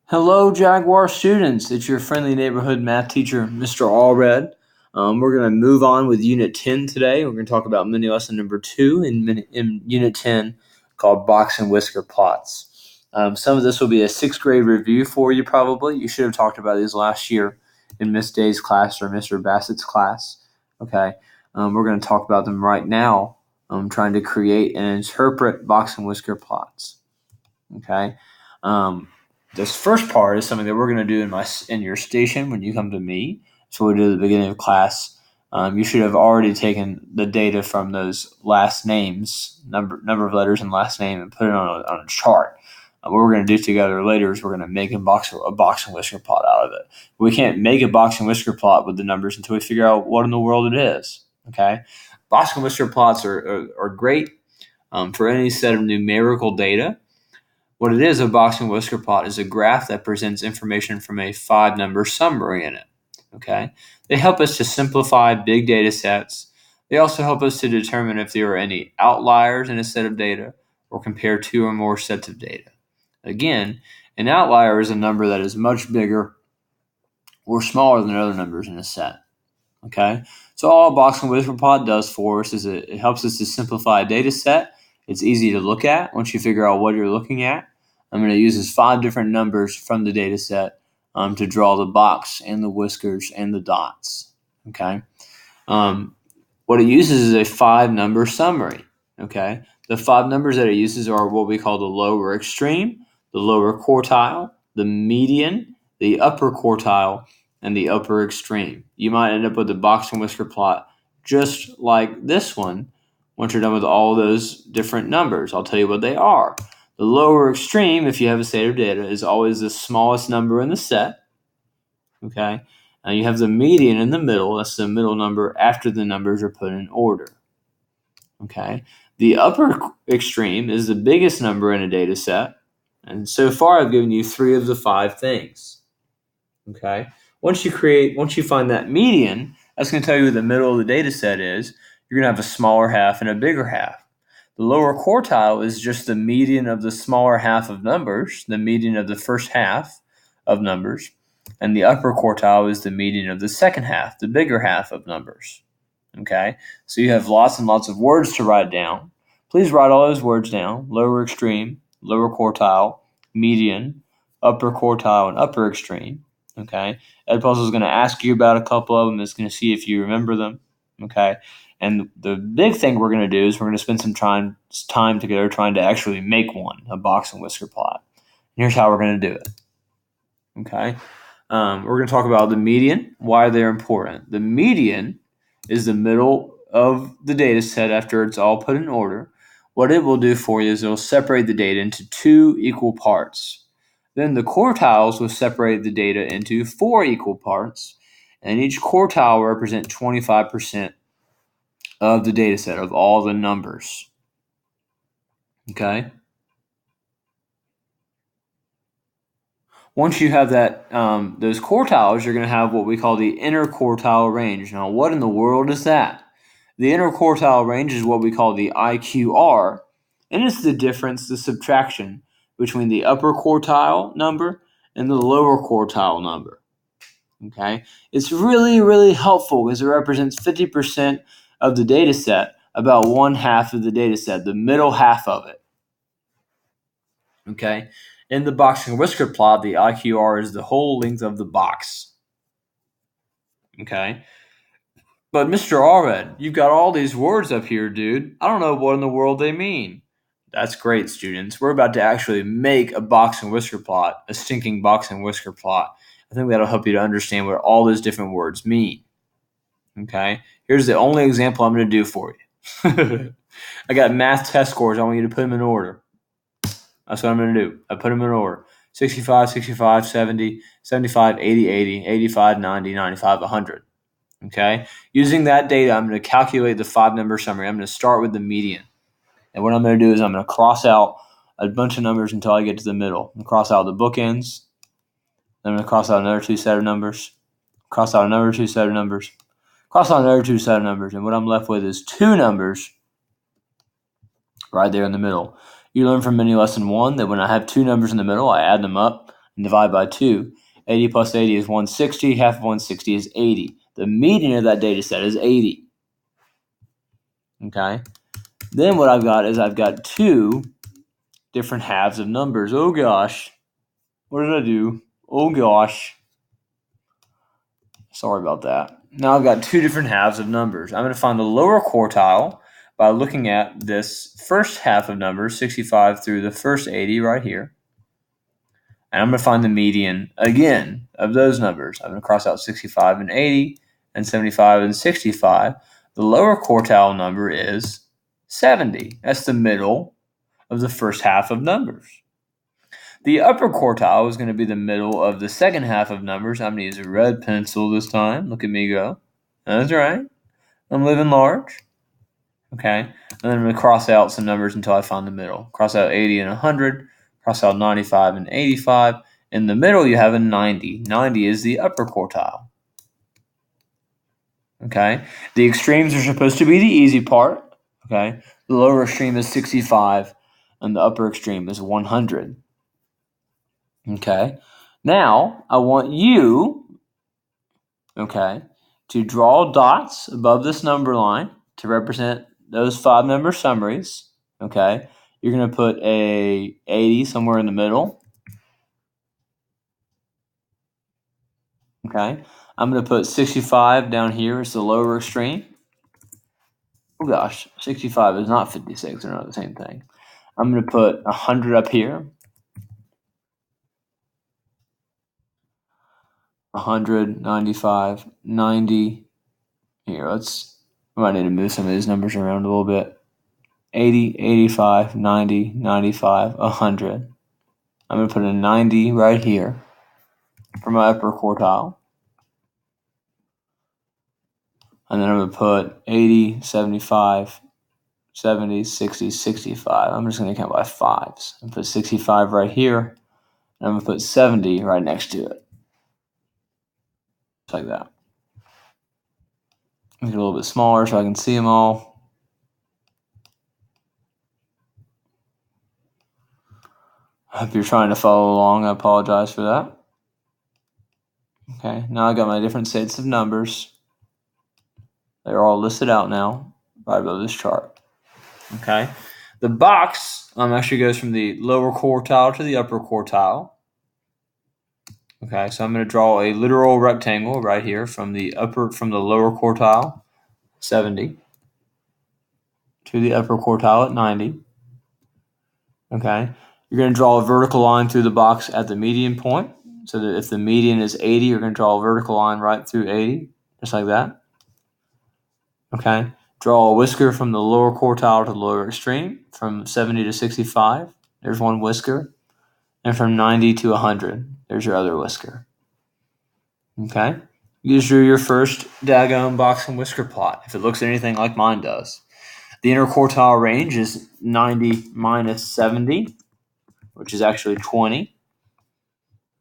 Hello, Jaguar students. It's your friendly neighborhood math teacher, Mr. Allred. We're going to move on with Unit 10 today. We're going to talk about mini lesson number 2 in Unit 10 called Box-and-Whisker Plots. Some of this will be a 6th grade review for you probably. You should have talked about these last year in Miss Day's class or Mr. Bassett's class. Okay, we're going to talk about them right now, trying to create and interpret Box-and-Whisker Plots. Okay. This first part is something that we're going to do in your station when you come to me. So we'll do at the beginning of class. You should have already taken the data from those last names, number of letters and last name, and put it on a chart. What we're going to do together later is we're going to make a box and whisker plot out of it. We can't make a box and whisker plot with the numbers until we figure out what in the world it is. Okay, box and whisker plots are great for any set of numerical data. What it is, a box and whisker plot is a graph that presents information from a 5-number summary in it. Okay, they help us to simplify big data sets. They also help us to determine if there are any outliers in a set of data or compare 2 or more sets of data. Again, an outlier is a number that is much bigger or smaller than other numbers in a set. Okay, so all a box and whisker plot does for us is it helps us to simplify a data set. It's easy to look at once you figure out what you're looking at. I'm going to use 5 different numbers from the data set to draw the box and the whiskers and the dots. Okay, what it uses is a 5-number summary. Okay, the 5 numbers that it uses are what we call the lower extreme, the lower quartile, the median, the upper quartile, and the upper extreme. You might end up with a box and whisker plot just like this one once you're done with all those different numbers. I'll tell you what they are. The lower extreme, if you have a set of data, is always the smallest number in the set. Okay, and you have the median in the middle. That's the middle number after the numbers are put in order. Okay, the upper extreme is the biggest number in a data set. And so far, I've given you 3 of the 5 things. Okay, once you find that median, that's going to tell you what the middle of the data set is. You're going to have a smaller half and a bigger half. The lower quartile is just the median of the smaller half of numbers, the median of the first half of numbers, and the upper quartile is the median of the second half, the bigger half of numbers. Okay, so you have lots and lots of words to write down. Please write all those words down: lower extreme, lower quartile, median, upper quartile, and upper extreme. Okay, Edpuzzle is going to ask you about a couple of them. It's going to see if you remember them. Okay, and the big thing we're going to do is we're going to spend some time together trying to actually make one, a box and whisker plot. And here's how we're going to do it. Okay, we're going to talk about the median, why they're important. The median is the middle of the data set after it's all put in order. What it will do for you is it will separate the data into 2 equal parts. Then the quartiles will separate the data into 4 equal parts, and each quartile will represent 25% of the data set, of all the numbers. Okay? Once you have that, those quartiles, you're going to have what we call the interquartile range. Now, what in the world is that? The interquartile range is what we call the IQR, and it's the difference, the subtraction, between the upper quartile number and the lower quartile number. Okay? It's really, really helpful because it represents 50% of the data set, about 1/2 of the data set, the middle half of it. Okay? In the box and whisker plot, the IQR is the whole length of the box. Okay? But Mr. Allred, you've got all these words up here, dude. I don't know what in the world they mean. That's great, students. We're about to actually make a box and whisker plot, a stinking box and whisker plot. I think that'll help you to understand what all those different words mean. Okay? Here's the only example I'm going to do for you. I got math test scores. I want you to put them in order. That's what I'm going to do. I put them in order. 65, 65, 70, 75, 80, 80, 85, 90, 95, 100. Okay? Using that data, I'm going to calculate the 5-number summary. I'm going to start with the median. And what I'm going to do is I'm going to cross out a bunch of numbers until I get to the middle. I'm going to cross out the bookends. Then I'm going to cross out another 2 set of numbers. Cross out another 2 set of numbers. Cross out another 2 set of numbers. And what I'm left with is 2 numbers right there in the middle. You learn from mini lesson 1 that when I have 2 numbers in the middle, I add them up and divide by 2. 80 plus 80 is 160. Half of 160 is 80. The median of that data set is 80. Okay? Then what I've got two different halves of numbers. Oh gosh. What did I do? Oh gosh. Sorry about that. Now I've got two different halves of numbers. I'm going to find the lower quartile by looking at this first half of numbers, 65 through the first 80 right here. And I'm going to find the median, again, of those numbers. I'm going to cross out 65 and 80 and 75 and 65. The lower quartile number is 70. That's the middle of the first half of numbers. The upper quartile is going to be the middle of the second half of numbers. I'm going to use a red pencil this time. Look at me go. That's right. I'm living large. Okay. And then I'm going to cross out some numbers until I find the middle. Cross out 80 and 100. Cross out 95 and 85. In the middle, you have a 90. 90 is the upper quartile. Okay. The extremes are supposed to be the easy part. Okay. The lower extreme is 65, and the upper extreme is 100. Okay. Now, I want you, okay, to draw dots above this number line to represent those 5 number summaries. Okay. You're going to put a 80 somewhere in the middle. Okay. I'm going to put 65 down here as the lower extreme. Oh gosh, 65 is not 56. They're not the same thing. I'm going to put 100 up here. 100, 95, 90. Here, we might need to move some of these numbers around a little bit. 80, 85, 90, 95, 100. I'm going to put a 90 right here for my upper quartile. And then I'm going to put 80, 75, 70, 60, 65. I'm just going to count by 5s. I'm going to put 65 right here. And I'm going to put 70 right next to it. Just like that. Make it a little bit smaller so I can see them all. I hope you're trying to follow along. I apologize for that. Okay, now I got my different sets of numbers. They're all listed out now right above this chart. Okay, the box actually goes from the lower quartile to the upper quartile. Okay, so I'm going to draw a literal rectangle right here from the lower quartile, 70, to the upper quartile at 90. Okay, you're going to draw a vertical line through the box at the median point. So that if the median is 80, you're going to draw a vertical line right through 80, just like that. Okay, draw a whisker from the lower quartile to the lower extreme, from 70 to 65. There's one whisker. And from 90 to 100, there's your other whisker. Okay, you just drew your first daggone box and whisker plot, if it looks anything like mine does. The interquartile range is 90 minus 70, which is actually 20.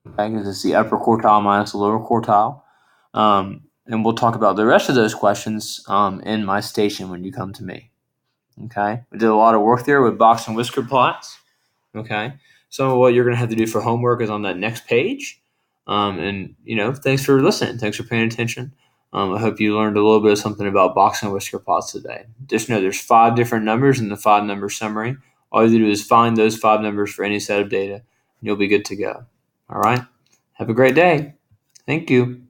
Okay, because it's the upper quartile minus the lower quartile. And we'll talk about the rest of those questions in my station when you come to me. Okay, we did a lot of work there with box and whisker plots. Okay, some of what you're going to have to do for homework is on that next page. And thanks for listening. Thanks for paying attention. I hope you learned a little bit of something about box and whisker plots today. Just know there's 5 different numbers in the 5 number summary. All you do is find those 5 numbers for any set of data, and you'll be good to go. All right. Have a great day. Thank you.